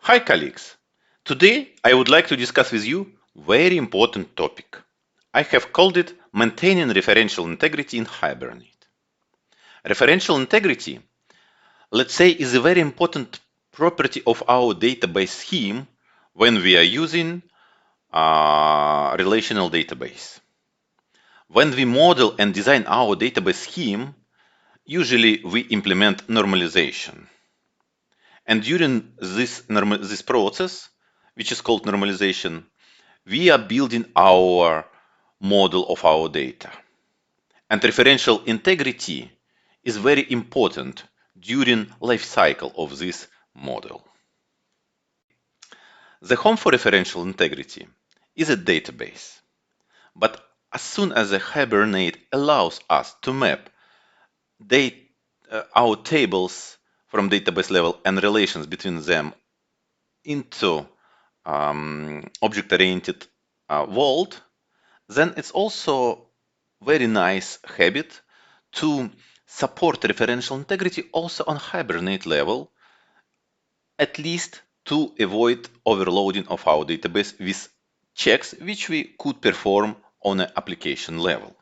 Hi colleagues! Today I would like to discuss with you very important topic. I have called it maintaining referential integrity in Hibernate. Referential integrity, let's say, is a very important property of our database scheme when we are using a relational database. When we model and design our database scheme, usually we implement normalization. And during this process, which is called normalization, we are building our model of our data. And referential integrity is very important during life cycle of this model. The home for referential integrity is a database. But as soon as the Hibernate allows us to map our tables from database level and relations between them into object-oriented world, then it's also very nice habit to support referential integrity also on Hibernate level, at least to avoid overloading of our database with checks which we could perform on an application level.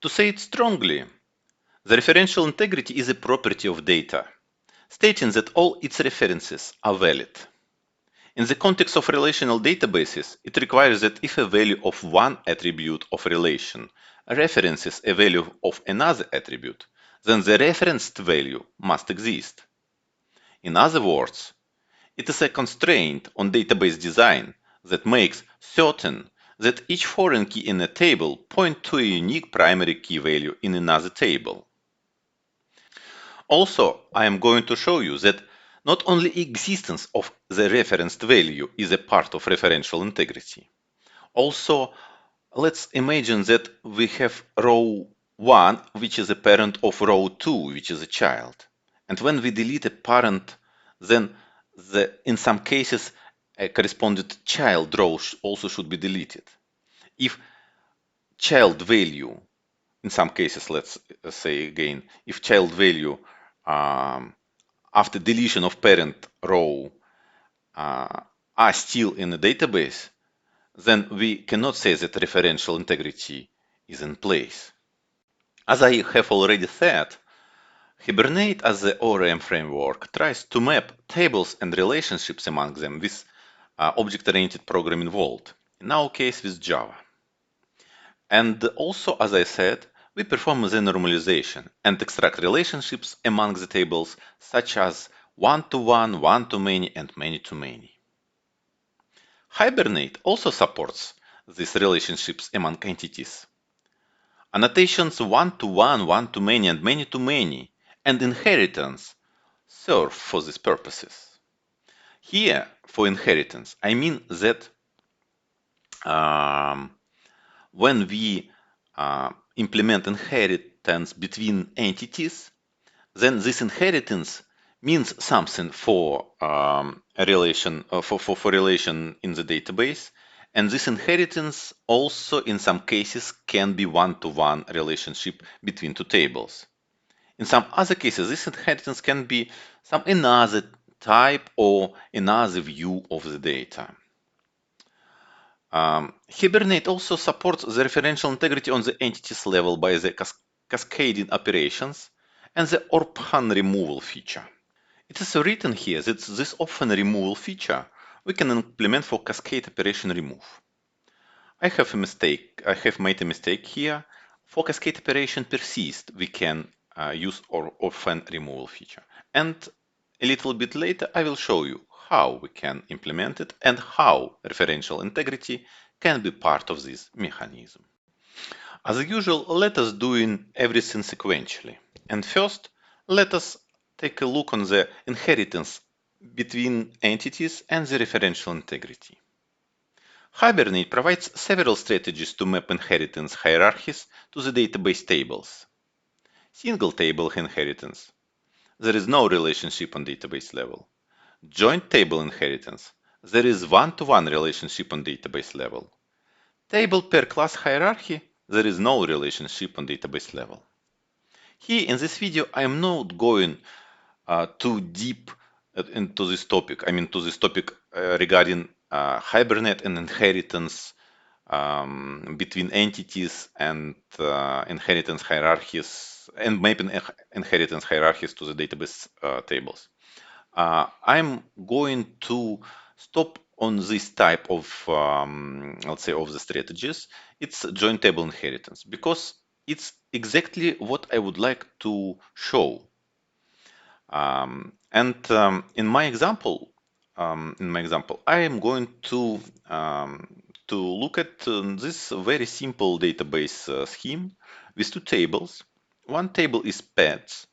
To say it strongly, the referential integrity is a property of data, stating that all its references are valid. In the context of relational databases, it requires that if a value of one attribute of relation references a value of another attribute, then the referenced value must exist. In other words, it is a constraint on database design that makes certain that each foreign key in a table points to a unique primary key value in another table. Also, I am going to show you that not only existence of the referenced value is a part of referential integrity. Also, let's imagine that we have row 1, which is a parent of row 2, which is a child. And when we delete a parent, then in some cases, a corresponding child row also should be deleted. If child value, in some cases, let's say again, if child value after deletion of parent row are still in the database, then we cannot say that referential integrity is in place. As I have already said, Hibernate as the ORM framework tries to map tables and relationships among them with object-oriented programming world, in our case with Java. And also, as I said, we perform the normalization and extract relationships among the tables such as one-to-one, one-to-many, and many-to-many. Hibernate also supports these relationships among entities. Annotations one-to-one, one-to-many, and many-to-many, and inheritance serve for these purposes. Here, for inheritance, I mean that when we implement inheritance between entities, then this inheritance means something for a relation for relation in the database, and this inheritance also in some cases can be one-to-one relationship between two tables. In some other cases, this inheritance can be some another type or another view of the data. Hibernate also supports the referential integrity on the entities level by the cascading operations and the orphan removal feature. It is written here that this orphan removal feature we can implement for cascade operation remove. I have made a mistake here. For cascade operation persist, we can use orphan removal feature. And a little bit later, I will show you how we can implement it and how referential integrity can be part of this mechanism. As usual, let us do everything sequentially. And first, let us take a look on the inheritance between entities and the referential integrity. Hibernate provides several strategies to map inheritance hierarchies to the database tables. Single table inheritance. There is no relationship on database level. Joint table inheritance. There is one-to-one relationship on database level. Table per class hierarchy. There is no relationship on database level. Here in this video, I am not going too deep into this topic. I mean, to this topic regarding Hibernate and inheritance between entities and inheritance hierarchies and mapping inheritance hierarchies to the database tables. I'm going to stop on this type of, let's say, of the strategies. It's joint table inheritance because it's exactly what I would like to show. In my example, I am going to look at this very simple database scheme with two tables. One table is pets,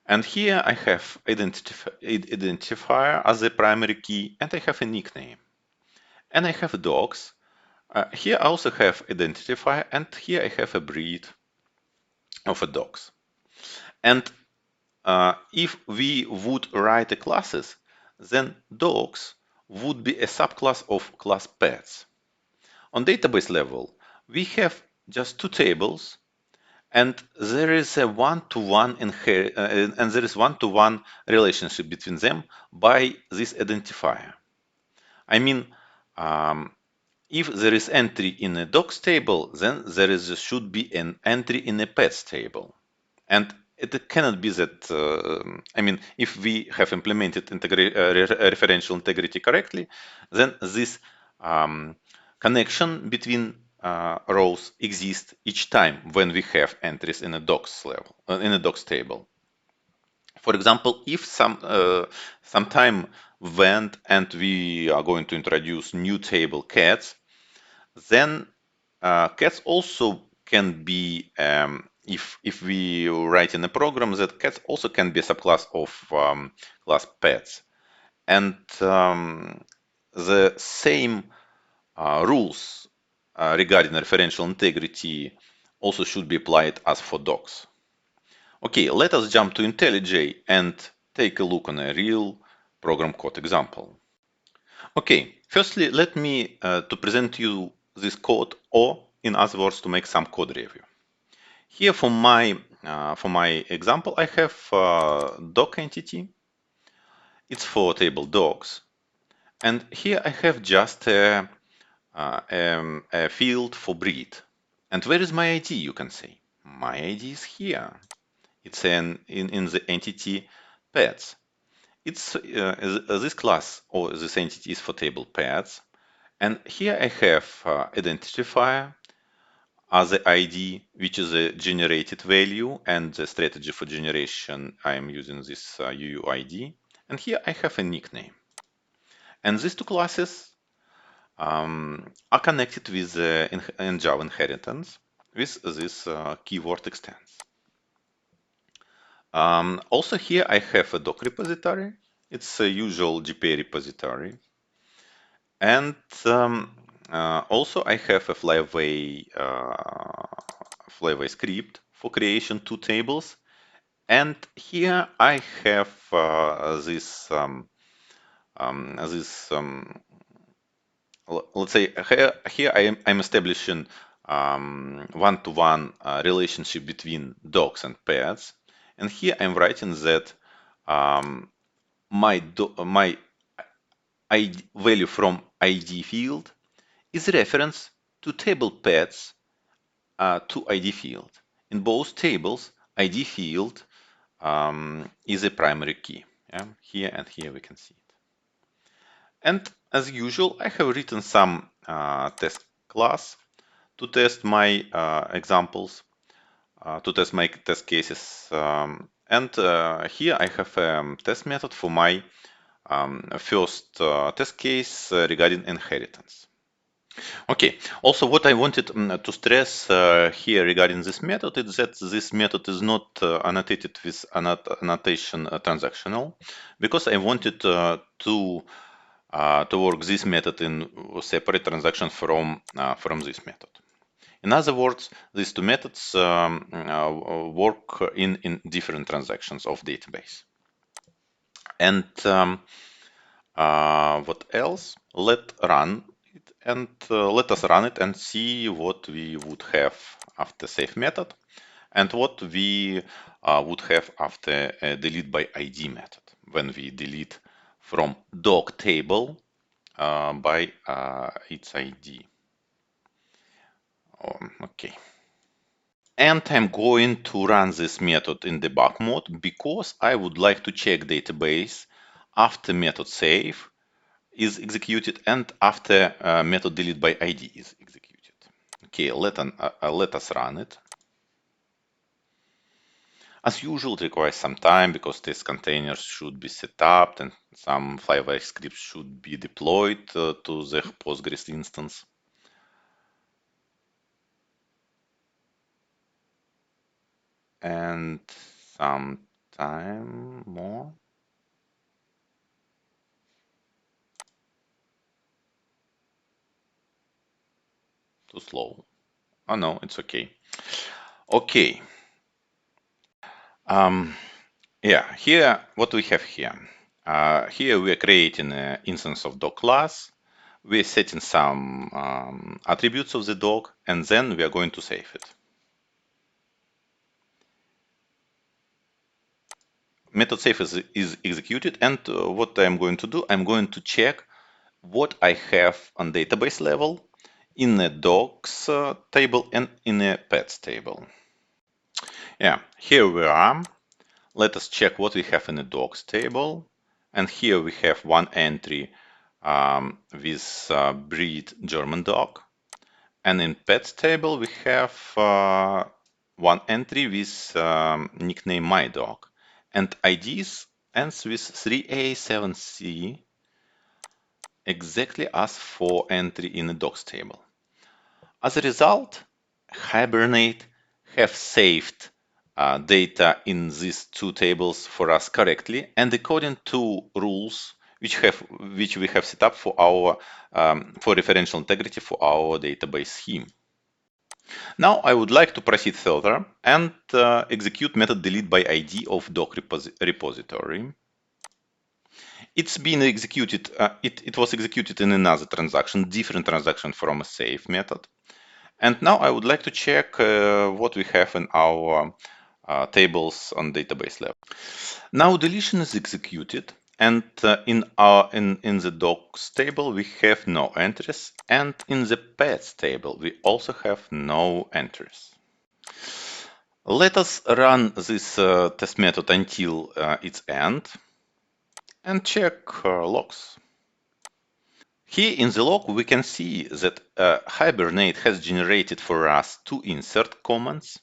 and here I have identifier as a primary key, and I have a nickname. And I have dogs. Here I also have identifier, and here I have a breed of a dogs. And if we would write a classes, then dogs would be a subclass of class pets. On database level, we have just two tables, and there is a one-to-one and there is one-to-one relationship between them by this identifier. I mean, if there is entry in a dogs table, then should be an entry in a pets table. And it cannot be that, I mean, if we have implemented referential integrity correctly, then this connection between rows exists each time when we have entries in a docs level, in a docs table. For example, if some time went and we are going to introduce new table cats, then cats also can be, if we write in a program, that cats also can be a subclass of class pets. And the same rules regarding referential integrity also should be applied as for dogs. Okay, let us jump to IntelliJ and take a look on a real program code example. Okay, firstly, let me to present you this code, or in other words, to make some code review. Here for my example, I have dog entity. It's for table dogs, and here I have just a field for breed. And where is my ID? You can say my ID is here. It's in the entity pets. It's this class or this entity is for table pets. And here I have identifier as the ID, which is a generated value, and the strategy for generation, I am using this UUID. And here I have a nickname. And these two classes are connected with in Java inheritance with this keyword extends. Also here I have a doc repository. It's a usual GPA repository. And also I have a flyaway script for creation two tables. And here I have let's say here I'm establishing one-to-one relationship between dogs and pets. And here I'm writing that my ID value from ID field is reference to table pets to ID field. In both tables, ID field is a primary key. Yeah? Here and here we can see it. And as usual, I have written some test class to test my examples, to test my test cases. And here I have a test method for my first test case regarding inheritance. Okay, also what I wanted to stress here regarding this method is that this method is not annotated with annotation transactional, because I wanted to work this method in separate transaction from this method. In other words, these two methods work in different transactions of database. And what else? Let us run it and see what we would have after save method. and what we would have after a delete by ID method when we delete from doc table by its ID. Okay. And I'm going to run this method in debug mode because I would like to check database after method save is executed and after method delete by ID is executed. Okay, let us run it. As usual, it requires some time because test containers should be set up and some Flywire scripts should be deployed to the Postgres instance. And some time more. Too slow. Oh no, it's okay. Okay. Yeah, here, what we have here. Here we are creating an instance of doc class. We're setting some attributes of the doc, and then we are going to save it. Method save is executed, and what I'm going to do, I'm going to check what I have on database level in a docs table and in a pets table. Yeah, here we are. Let us check what we have in the docs table. And here we have one entry with breed German dog. And in pets table, we have one entry with nickname my dog. And IDs ends with 3A7C, exactly as for entry in the docs table. As a result, Hibernate have saved data in these two tables for us correctly and according to rules which we have set up for our for referential integrity for our database scheme. Now I would like to proceed further and execute method delete by ID of doc repository. It's been executed. It was executed in another transaction, different transaction from a save method. And now I would like to check what we have in our tables on database level. Now deletion is executed, and in the docs table we have no entries, and in the pets table we also have no entries. Let us run this test method until its end and check logs. Here in the log we can see that Hibernate has generated for us two insert commands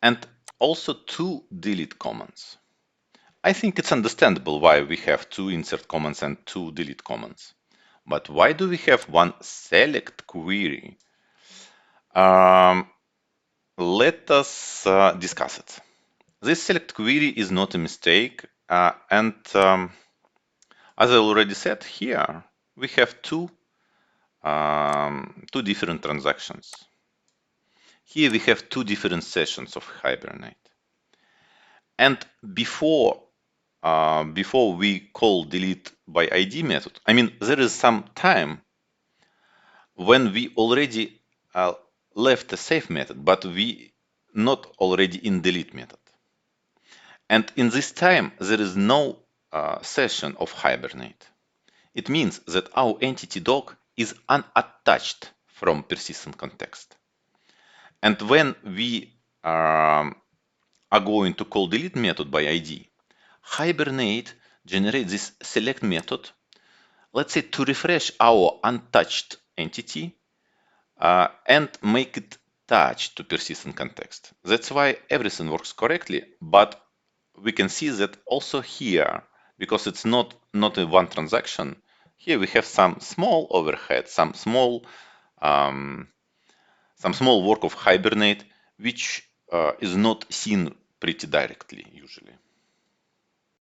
and also two delete commands. I think it's understandable why we have two insert commands and two delete commands. But why do we have one select query? Let us discuss it. This select query is not a mistake, and as I already said here, we have two different transactions. Here we have two different sessions of Hibernate. And before we call delete by ID method, I mean, there is some time when we already left the save method, but we not already in delete method. And in this time, there is no session of Hibernate. It means that our entity doc is unattached from persistent context. And when we are going to call delete method by ID, Hibernate generates this select method, let's say to refresh our untouched entity and make it touch to persistent context. That's why everything works correctly, but we can see that also here, because it's not a one transaction, here we have some small overhead, some small work of Hibernate, which is not seen pretty directly usually.